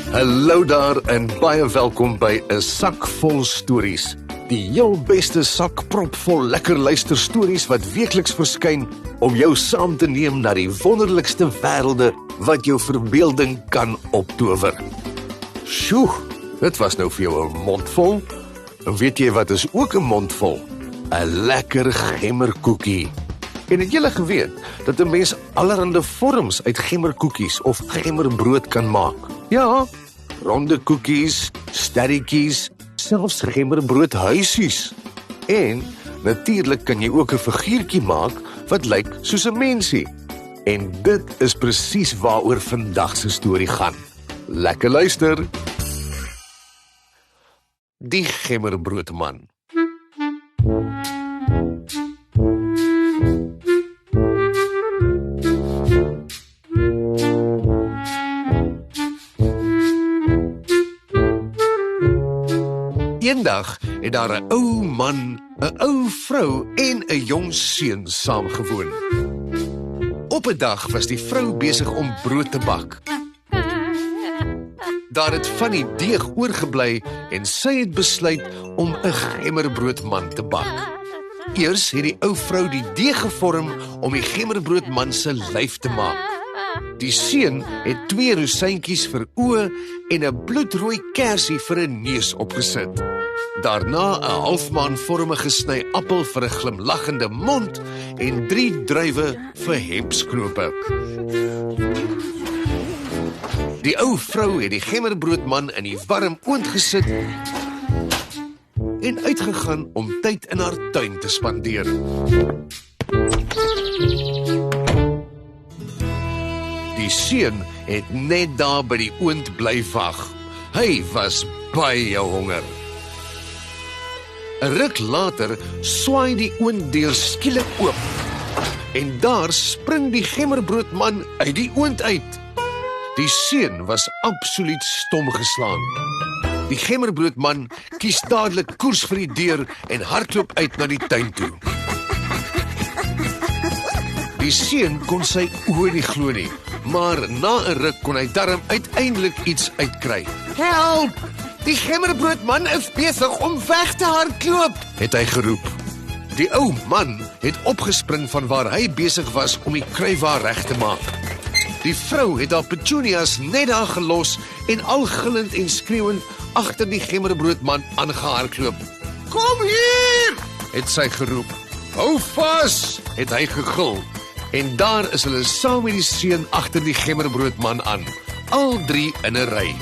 Hallo daar en baie welkom by 'n sak vol stories. Die heel beste sak propvol lekker luisterstories wat weekliks verskyn om jou saam te neem na die wonderlikste wêrelde wat jou verbeelding kan optower. Sjoe, dit was nou vir jou 'n mondvol. En weet jy wat is ook 'n mondvol? 'n lekker gemmerkoekie. En het julle geweet dat 'n mens allerlei vorms uit gemmerkoekies of gemmerbrood kan maak? Ja, ronde koekies, sterretjies, selfs gemmerbroodhuisies. En natuurlik kan jy ook 'n figuurtjie maak wat lyk soos 'n mensie. En dit is presies waaroor vandag se storie gaan. Lekker luister. Die gemmerbroodman. Eendag het daar 'n ou man, 'n ou vrou en 'n jong seun saamgewoon. Op 'n dag was die vrou besig om brood te bak. Daar het van die deeg oorgebly en sy het besluit om 'n gemmerbroodman te bak. Eers het die ou vrou die deeg gevorm om die gemmerbroodman se lyf te maak. Die seun het 2 rosientjies vir oë en 'n bloedrooi kersie vir 'n neus opgesit. Daarna 'n halfmaanvormige gesny appel vir 'n glimlaggende mond en 3 druiwe vir hempsknope. Die ou vrou het die gemmerbroodman in die warm oond gesit en uitgegaan om tyd in haar tuin te spandeer. Die seun het net daar by die oond bly wag. Hy was baie honger. 'n Ruk later swaai die oonddeur skielik oop en daar spring die gemmerbroodman uit die oond uit. Die seun was absoluut stom geslaan. Die gemmerbroodman kies dadelik koers vir die deur en hardloop uit na die tuin toe. Die seun kon sy oë nie glo nie, maar na 'n ruk kon hy darm uiteindelik iets uitkry. "Help! Die gemmerbroodman is besig om weg te hardloop," het hy geroep. Die ou man het opgespring van waar hy besig was om die kruiwa reg te maak. Die vrou het haar petunias net daar gelos en al gillend en skreeuwend agter die gemmerbroodman aangehardloop. "Kom hier!" het sy geroep. "Hou vas!" het hy gegil. En daar is hulle saam met die seun agter die gemmerbroodman aan, al 3 in 'n ry.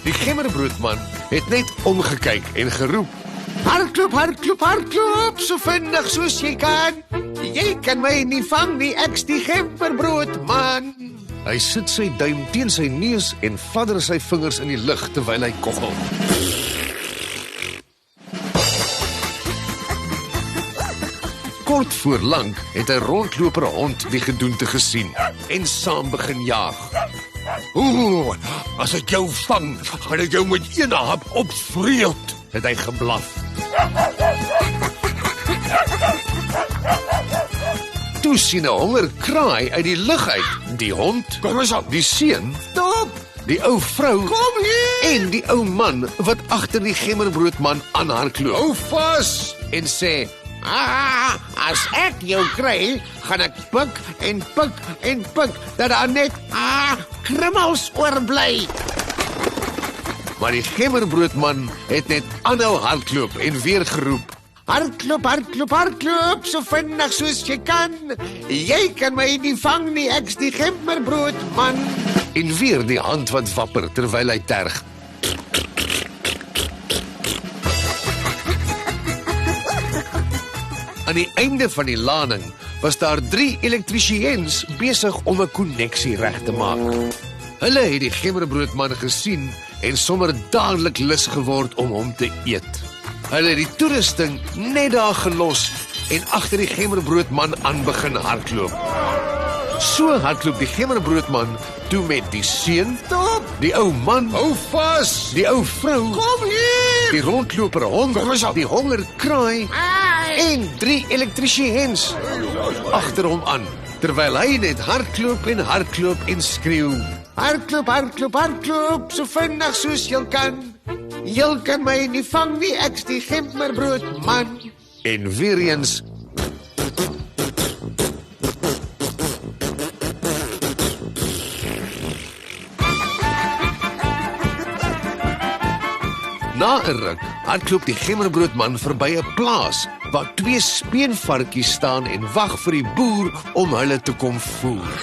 Die gemmerbroodman het net omgekyk en geroep, "Hardloop, hardloop, hardloop, so vinnig soos jy kan. Jy kan my nie vang nie, ek's die gemmerbroodman." Hy sit sy duim teen sy neus en vadder sy vingers in die lug terwyl hy koggel. Kort voor lank het 'n rondloper hond die gedoente gesien en saam begin jaag. "Ooh, as ek jou vang, gaan ek jou met een hap opvreet," het hy geblaf. Toe sien 'n hongerkraai uit die lug uit. Die hond, kom eens op, die seun, stop, die ou vrou, kom hier, en die ou man wat agter die gemmerbroodman aanhardloop. "Hou vas," en sê, "As ek jou kry, gaan ek pik en pik en pik, dat daar net krummels oorbly." Maar die gemmerbroodman het net aanhou hardloop en weer geroep, "Hardloop, hardloop, hardloop, so vinnig soos jy kan. Jy kan my nie vang nie, ek's die gemmerbroodman." En weer die hand wat wapper terwyl hy terg. Aan die einde van die lading was daar 3 elektriesiëns besig om 'n koneksie reg te maak. Hulle het die gemmerbroodman gesien en sommer dadelik lus geword om hom te eet. Hulle het die toerusting net daar gelos en agter die gemmerbroodman aan begin hardloop. So hardloop die gemmerbroodman toe met die seun, stop, die ou man, hou vas, die ou vrou, kom hier, die rondloper hond, die hongerkraai en 3 elektriesiëns agter hom aan, terwyl hy net hardloop en skreeu. Hardloop, hardloop, hardloop, so vinnig soos jy kan. Jy kan my nie vang nie, ek's die gemmerbroodman. En weer eens na 'n ruk hardloop die gemmerbroodman verby 'n plaas waar 2 speenvarkies staan en wag vir die boer om hulle te kom voer.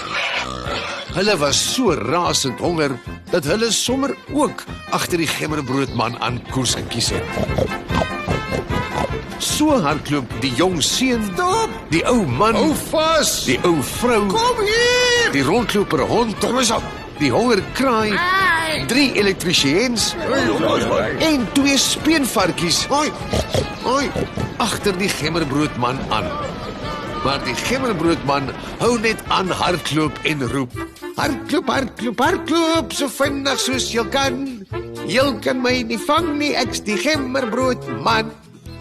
Hulle was so rasend honger dat hulle sommer ook agter die gemmerbroodman aan koers gekies het. So hardloop die jong seun, stop, die ou man, hou vas, die ou vrou, kom hier, die rondloper hond, die hongerkraai, 3 elektriesiëns en 2 speenvarkies agter die gemmerbroodman aan. Maar die gemmerbroodman hou net aan hardloop en roep. Hardloop, hardloop, hardloop, so vinnig soos jy kan. Jy kan my nie vang nie, ek's die gemmerbroodman.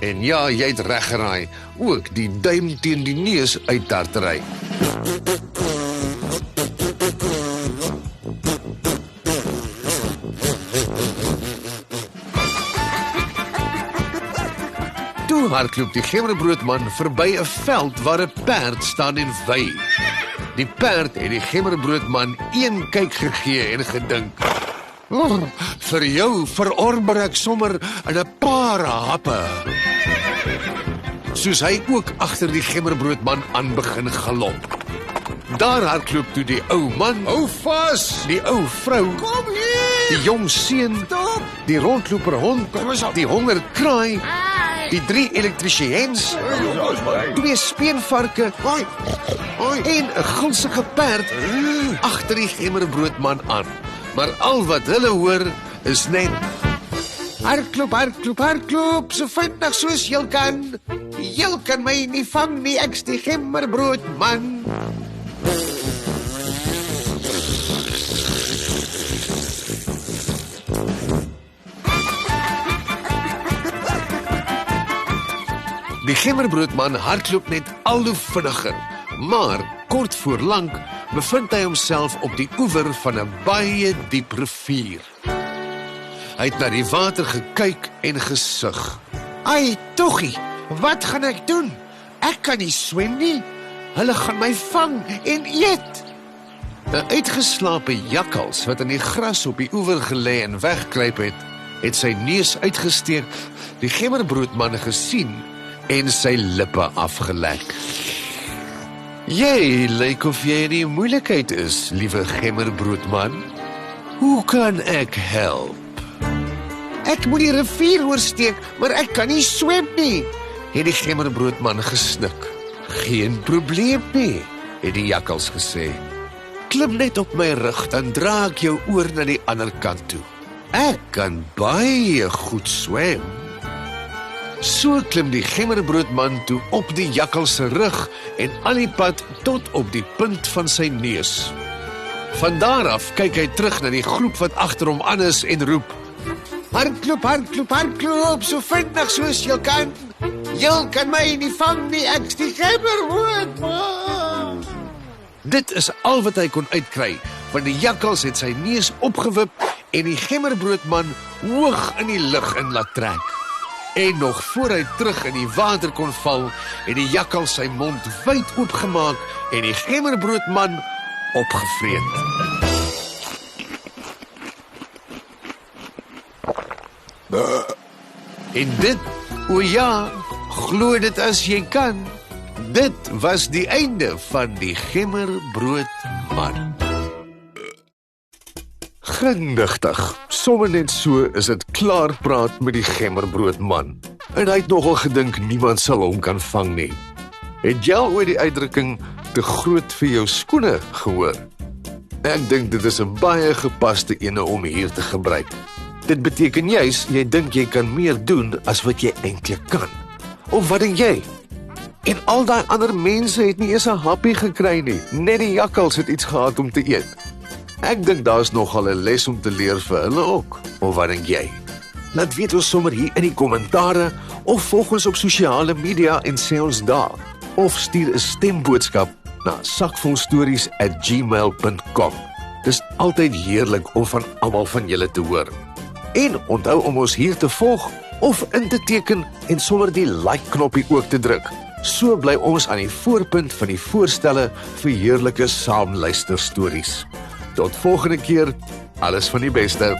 En ja, jy het reg geraai, ook die duim teen die neus uitdartery. Toe hardloop die gemmerbroodman verby 'n veld waar 'n perd staan en wei. Die perd het die gemmerbroodman een kyk gegee en gedink, vir jou verorber ek sommer in 'n paar happe. Soos hy ook agter die gemmerbroodman aan begin galop. Daar hardloop toe die ou man, hou vas, die ou vrou, kom hier, die jong seun, stop, die rondloper hond, die hongerkraai, die 3 elektriesiëns, 2 speenvarke en 'n gulsige perd agter die gemmerbroodman aan. Maar al wat hulle hoor is net hardloop, hardloop, hardloop, so vinnig soos jy kan. Jy kan my nie vang nie, ek's die gemmerbroodman. Die gemmerbroodman hardloop net al hoe vinniger, maar kort voor lank bevind hy homself op die oewer van 'n baie diep rivier. Hy het na die water gekyk en gesug. Ai, toggie, wat gaan ek doen? Ek kan nie swem nie. Hulle gaan my vang en eet. 'n Uitgeslape jakkals wat in die gras op die oewer gelê en wegkruip het sy neus uitgesteek, die gemmerbroodman gesien en sy lippe afgelek. Jy lyk of jy in die moeilikheid is, liewe gemmerbroodman. Hoe kan ek help? Ek moet die rivier oorsteek, maar ek kan nie swem nie, het die gemmerbroodman gesnik. Geen probleem nie, het die jakkals gesê. Klim net op my rug, dan dra ek jou oor na die ander kant toe. Ek kan baie goed swem. So klim die gemmerbroodman toe op die jakkals se rug en al die pad tot op die punt van sy neus. Van daar af kyk hy terug na die groep wat agter hom aan is en roep: hardloop, hardloop, hardloop, so vinnig soos jy kan. Jy kan my nie vang nie, ek's die gemmerbroodman. Dit is al wat hy kon uitkry, want die jakkals het sy neus opgewip en die gemmerbroodman hoog in die lug in laat trek. En nog voor hy terug in die water kon val, het die jakkals sy mond wyd oopgemaak en die gemmerbroodman opgevreet. En dit, o ja, glo dit as jy kan, dit was die einde van die gemmerbroodman. Grindigtig, sommer net so is dit klaar praat met die gemmerbroodman. En hy het nogal gedink niemand sal hom kan vang nie. Het jy al ooit die uitdrukking te groot vir jou skoene gehoor? Ek dink dit is 'n baie gepaste ene om hier te gebruik. Dit beteken juis, jy dink jy kan meer doen as wat jy eintlik kan. Of wat dink jy? En al daai ander mense het nie eens 'n happie gekry nie. Net die jakkals het iets gehad om te eet. Ek dink daar's nogal 'n les om te leer vir hulle ook. Of wat dink jy? Laat weet ons sommer hier in die kommentare of volg ons op sosiale media en sê ons daar. Of stuur 'n stemboodskap na sakvolstories@gmail.com. Dis altyd heerlik om van almal van julle te hoor. En onthou om ons hier te volg of in te teken en sommer die like-knoppie ook te druk. So bly ons aan die voorpunt van die voorstelle vir heerlike saamluisterstories. Tot volgende keer, alles van die beste.